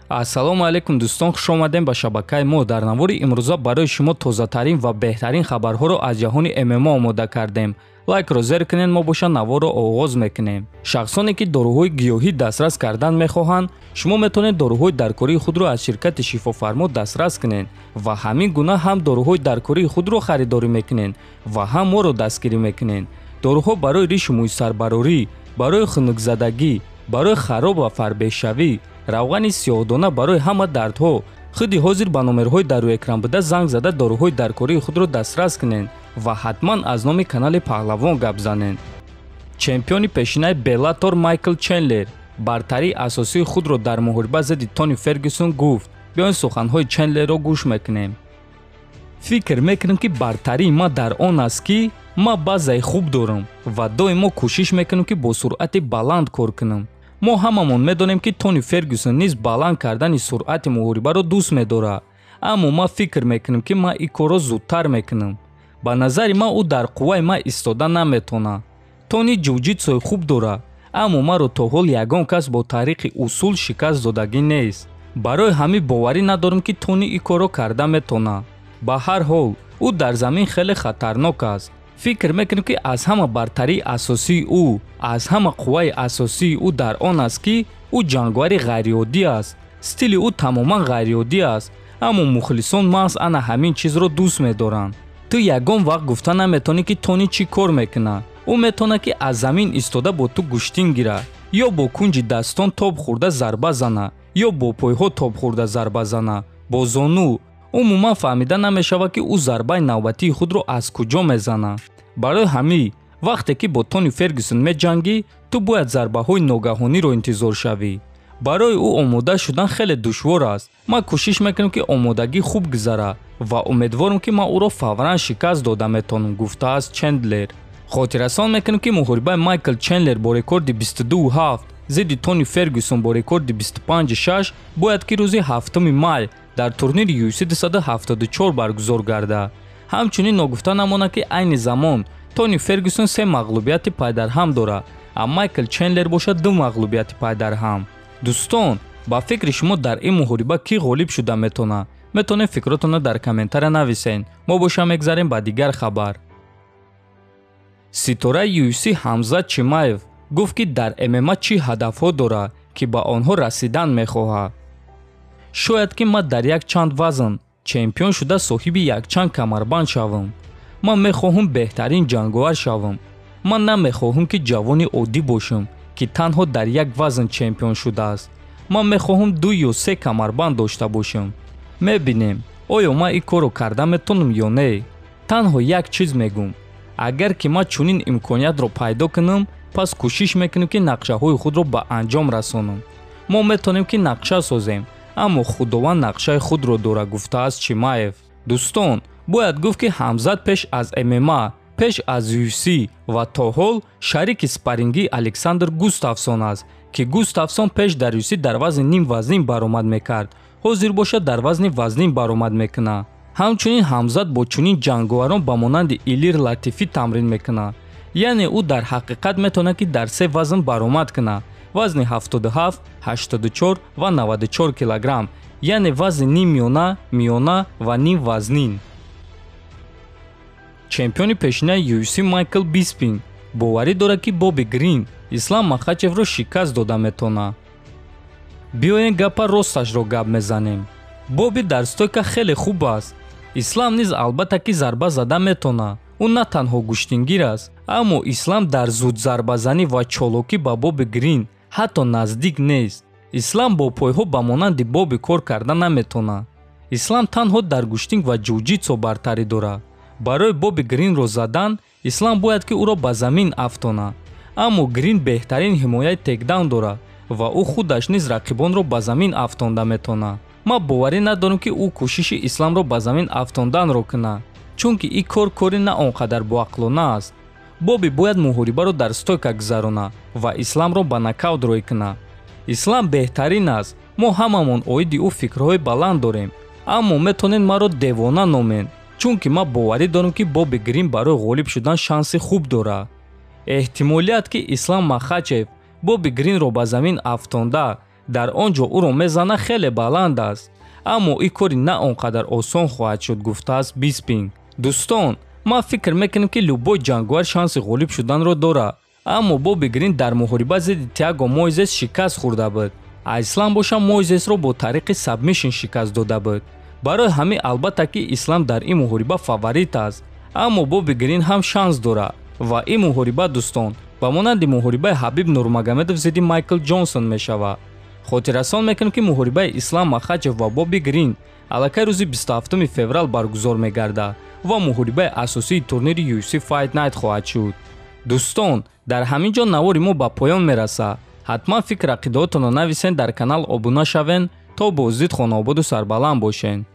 Ассалому алайкум дӯстон, хуш омадем ба шабакаи мо. Дар навори имрӯза барои шумо тозатарин ва беҳтарин хабарҳоро аз ҷаҳони ММА омода кардем. Лайкро зер кунед, мо боша наворро оғоз мекунем. Шахсоне ки дороҳои гиёҳӣ дастрас кардан мехоҳанд, шумо метавонед дороҳои даркории худро аз ширкати Шифофармо дастрас кунед ва ҳамин гуна ҳам дороҳои даркории худро харидорӣ мекунед ва ҳам моро дастгирӣ мекунед. Дороҳо барои ришу мӯйсарбарорӣ, барои хунукзадагӣ, барои хароб ва фарбешавӣ, равғани сиёҳдона барои ҳама дардҳо. худи ҳозир ба номерҳои дар рӯи экран буда занг зада дороҳои даркории худро дастрас кунед ва ҳатман аз номи канали Паҳлавон гап занед. чемпиони пешинаи Беллатор Майкл Чендлер бартарии асосии худро дар муҳориба зидди Тони Фергюсон гуфт. биёед суханҳои Чендлерро гӯш мекунем. фикр мекунам ки бартарии ман дар он аст ки ман базаи хуб дорам ва доимо кӯшиш мекунам ки бо суръати баланд кор кунам. мо ҳамамон медонем ки Тони Фергюсон низ баланд кардани суръати муҳорибаро дӯст медорад, аммо ман фикр мекунам ки ман ин корро зудтар мекунам. ба назари ман ӯ дар қувваи ман истода наметавонад. Тони ҷуҷитсои хуб дорад, аммо маро то ҳол ягон кас бо тариқи усул шикаст додагӣ нест. барои ҳамин боварӣ надорам ки Тони ин корро карда метавонад. ба ҳар ҳол ӯ дар замин хеле хатарнок аст. фикр мекунам ки аз ҳама бартарии асосии ӯ, аз ҳама қувваи асосии ӯ дар он аст ки ӯ ҷангвари ғайриоддӣ аст. стили ӯ тамоман ғайриоддӣ аст, аммо мухлисон маҳз ана ҳамин чизро дӯст медоранд. ту ягон вақт гуфта наметавонӣ ки Тони чӣ кор мекунад. ӯ метавонад ки аз замин истода бо ту гӯштин гирад, ё бо кунҷи дастон тоб хӯрда зарба занад, ё бо пойҳо тоб хӯрда зарба занад, бо зону. умуман фаҳмида намешавад ки ӯ зарбаи навбатии худро аз куҷо мезанад. барои ҳамин вақте ки бо Тони Фергюсон меҷангӣ, ту бояд зарбаҳои ногаҳониро интизор шавӣ. барои ӯ омода шудан хеле душвор аст. ман кӯшиш мекунам ки омодагӣ хуб гузарад ва умедворам ки ман ӯро фавран шикаст дода метавонам, гуфтааст Чендлер. хотиррасон мекунам ки муҳорибаи Майкл Чендлер бо рекорди 22.7 зидди Тони Фергюсон бо рекорди 25.6 бояд ки рӯзи 7 май дар турнири UFC 274 баргузор гардад. ҳамчунин ногуфта намонад ки айни замон Тони Фергюсон 3 мағлубияти пайдарҳам дорад, а Майкл Чендлер бошад 2 мағлубияти пайдарҳам. дӯстон, ба фикри шумо дар ин муҳориба кӣ ғолиб шуда метавонад? метавонед фикротонро дар комментария нависед. мо боша мегзарем ба дигар хабар. ситораи UFC Ҳамзат Чимаев гуфт ки дар ММА чӣ ҳадафҳо дорад ки ба онҳо расидан мехоҳад. шояд ки ман дар якчанд вазн чемпион шуда соҳиби якчанд камарбанд шавам. ман мехоҳам беҳтарин ҷанговар шавам. ман намехоҳам ки ҷавони оддӣ бошам ки танҳо дар як вазн чемпион шудааст. ман мехоҳам 2 ё 3 камарбанд дошта бошам. мебинем оё ман ин корро карда метавонам ё не. танҳо як чиз мегӯм, агар ки ман чунин имкониятро пайдо кунам, пас кӯшиш мекунам ки нақшаҳои худро ба анҷом расонам. мо метавонем ки нақша созем, аммо худованд нақшаи худро дорад, гуфтааст Чимаев. дӯстон, бояд гуфт ки Ҳамзат пеш аз ММА, пеш аз UFC ва то ҳол шарики спарингии Александр Густавсон аст, ки Густавсон пеш дар UFC дар вазни ним вазнин баромад мекард, ҳозир бошад дар вазни вазнин баромад мекунад. ҳамчунин Ҳамзат бо чунин ҷанговарон ба монанди Илир Латифӣ тамрин мекунад. яъне ӯ дар ҳақиқат метавонад ки дар 3 вазн баромад кунад: вазни 77, 84 ва 94 килограмм, яъне вазни ним миёна, миёна ва ним вазнин. чемпиони пешинаи UFC Майкл Биспинг боварӣ дорад ки Боби Грин Ислам Махачевро шикаст дода метавонад. биёед гапа росташро гап мезанем. Боби дар стойка хеле хуб аст. Ислам низ албатта ки зарба зада метавонад. ӯ на танҳо гӯштингир аст, аммо Ислам дар зудзарбазанӣ ва чолокӣ ба Боби Грин ҳатто наздик нест. Ислам бо пойҳо ба монанди Боби кор карда наметавонад. Ислам танҳо дар гӯштинг ва ҷуҷитсо бартарӣ дорад. барои Боби Гринро задан, Ислам бояд ки ӯро ба замин афтонад. аммо Грин беҳтарин ҳимояи текдаун дорад ва ӯ худаш низ рақибонро ба замин афтонда метавонад. ман боварӣ надорам ки ӯ кӯшиши Исламро ба замин афтонданро кунад, чунки ин кори на он қадар боақлона аст. Боби бояд муҳорибаро дар стойка гузаронад ва Исламро ба нокаут рой кунад. Ислам беҳтарин аст. мо ҳамамон оиди ӯ фикрҳои баланд дорем, аммо метавонед маро девона номед, чунки ман боварӣ дорам ки Боби Грин барои ғолиб шудан шанси хуб дорад. эҳтимолият ки Ислам Махачев Боби Гринро ба замин афтонда дар он ҷо ӯро мезана хеле баланд аст. аммо ин кори на он қадар осон хоҳад шуд, гуфтааст Биспинг. дӯстон, ман фикр мекунам ки любой ҷангувар шанси ғолиб шуданро дорад. аммо Боби Грин дар муҳориба зидди Тиаго Мойзес шикаст хӯрда буд. Айсланд бошам Мойзесро бо тариқи сабмишн шикаст дода буд. барои ҳамин албатта ки Ислам дар ин муҳориба фаворит аст. аммо Боби Грин ҳам шанс дорад. ва ин муҳориба дӯстон ба монанди муҳорибаи Ҳабиб Нурмагомедов зидди Майкл Ҷонсон мешавад. хотиррасон мекунем ки муҳорибаи Ислам Махачев ва Боби Грин аллакай рӯзи 27 феврал баргузор мегардад ва муҳорибаи асосии турнири UFC Fight Night хоҳад шуд. дӯстон, дар ҳамин ҷо навори мо ба поён мерасад. ҳатман фикр ақидаотонро нависен, дар канал обуна шавен то бозидид хонаободу сарбаланд бошен.